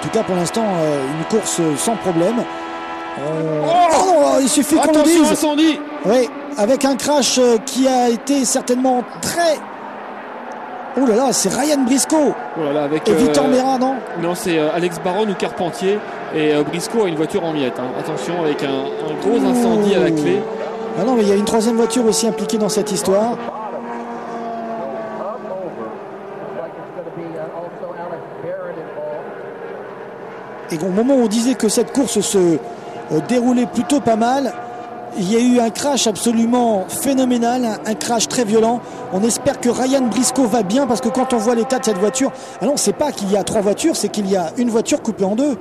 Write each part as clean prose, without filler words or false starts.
tout cas pour l'instant une course sans problème. Il suffit qu'on le dise. Incendie. Oui, avec un crash qui a été certainement très... Oh là là, c'est Ryan Briscoe. Oh là là, avec et Victor Merat, non? Non, c'est Alex Baron ou Carpentier. Et Briscoe a une voiture en miettes. Hein. Attention, avec un gros incendie à la clé. Ah non, mais il y a une troisième voiture aussi impliquée dans cette histoire. Et au moment où on disait que cette course se déroulait plutôt pas mal, il y a eu un crash absolument phénoménal, un crash très violent. On espère que Ryan Briscoe va bien, parce que quand on voit l'état de cette voiture, alors c'est pas qu'il y a 3 voitures, c'est qu'il y a une voiture coupée en 2.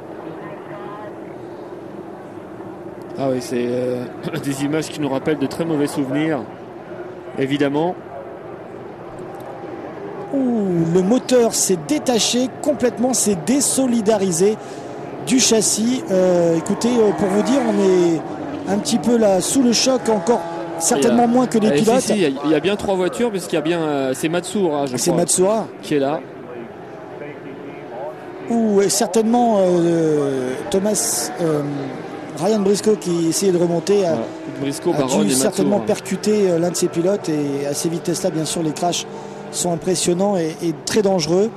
Ah oui, c'est des images qui nous rappellent de très mauvais souvenirs, évidemment. Le moteur s'est détaché complètement, s'est désolidarisé du châssis. Écoutez, pour vous dire, on est un petit peu là sous le choc, encore certainement moins que les pilotes. Il y a bien 3 voitures, puisqu'il y a bien c'est Matsuura, je crois. C'est Matsuura qui est là. Et certainement Thomas Ryan Briscoe qui essayait de remonter a dû certainement percuter l'un de ses pilotes, et à ces vitesses-là, bien sûr, les crashs sont impressionnants et très dangereux.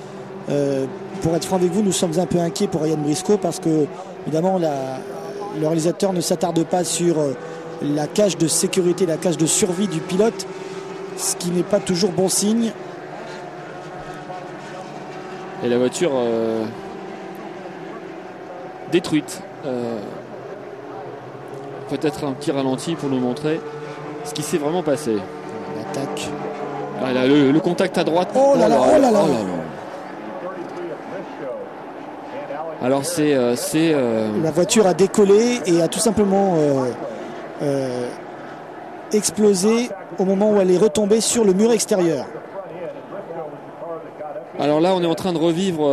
Pour être franc avec vous, nous sommes un peu inquiets pour Ryan Briscoe, parce que évidemment le réalisateur ne s'attarde pas sur la cage de sécurité, la cage de survie du pilote, ce qui n'est pas toujours bon signe. Et la voiture détruite. Peut-être un petit ralenti pour nous montrer ce qui s'est vraiment passé. L'attaque. Ah, là, le contact à droite. Oh là là. Alors c'est la voiture a décollé et a tout simplement explosé au moment où elle est retombée sur le mur extérieur. Alors là, on est en train de revivre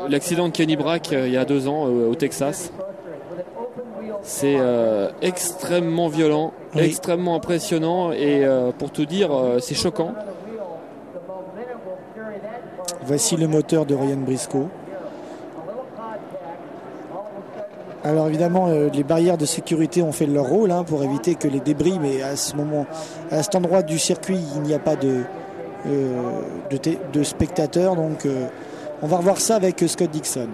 l'accident de Kenny Brack il y a 2 ans au Texas. C'est extrêmement violent, oui, extrêmement impressionnant, et pour tout dire, c'est choquant. Voici le moteur de Ryan Briscoe. Alors évidemment, les barrières de sécurité ont fait leur rôle pour éviter que les débris, mais à cet endroit du circuit, il n'y a pas de spectateurs, donc on va revoir ça avec Scott Dixon.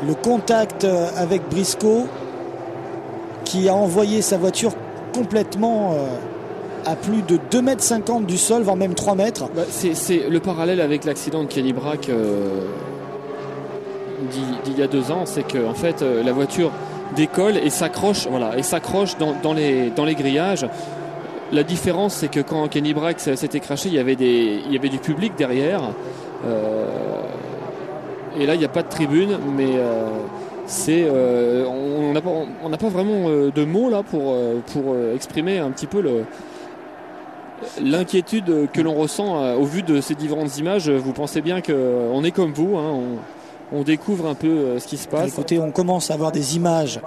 Le contact avec Briscoe, qui a envoyé sa voiture complètement à plus de 2,50 m du sol, voire même 3 mètres. C'est le parallèle avec l'accident de Kenny Brack d'il y a 2 ans, c'est que en fait la voiture décolle et s'accroche, dans les grillages. La différence, c'est que quand Kenny Brack s'était crashé, il y avait du public derrière. Et là, il n'y a pas de tribune, mais on n'a pas vraiment de mots là pour exprimer un petit peu l'inquiétude que l'on ressent au vu de ces différentes images. Vous pensez bien qu'on est comme vous, on découvre un peu ce qui se passe. Écoutez, on commence à avoir des images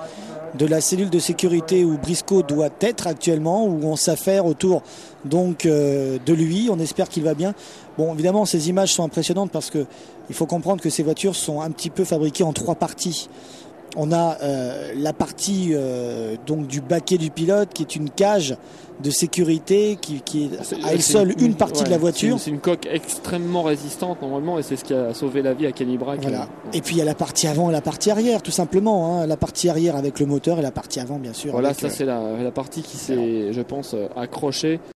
de la cellule de sécurité où Briscoe doit être actuellement, où on s'affaire autour donc de lui. On espère qu'il va bien. Bon, évidemment, ces images sont impressionnantes, parce que il faut comprendre que ces voitures sont un petit peu fabriquées en 3 parties. On a la partie donc du baquet du pilote, qui est une cage de sécurité qui est à elle seule une partie de la voiture. C'est une coque extrêmement résistante normalement, et c'est ce qui a sauvé la vie à Kenny Brack. Voilà. Et puis il y a la partie avant et la partie arrière, tout simplement. La partie arrière avec le moteur et la partie avant, bien sûr. Voilà, ça c'est la partie qui s'est, je pense, accrochée.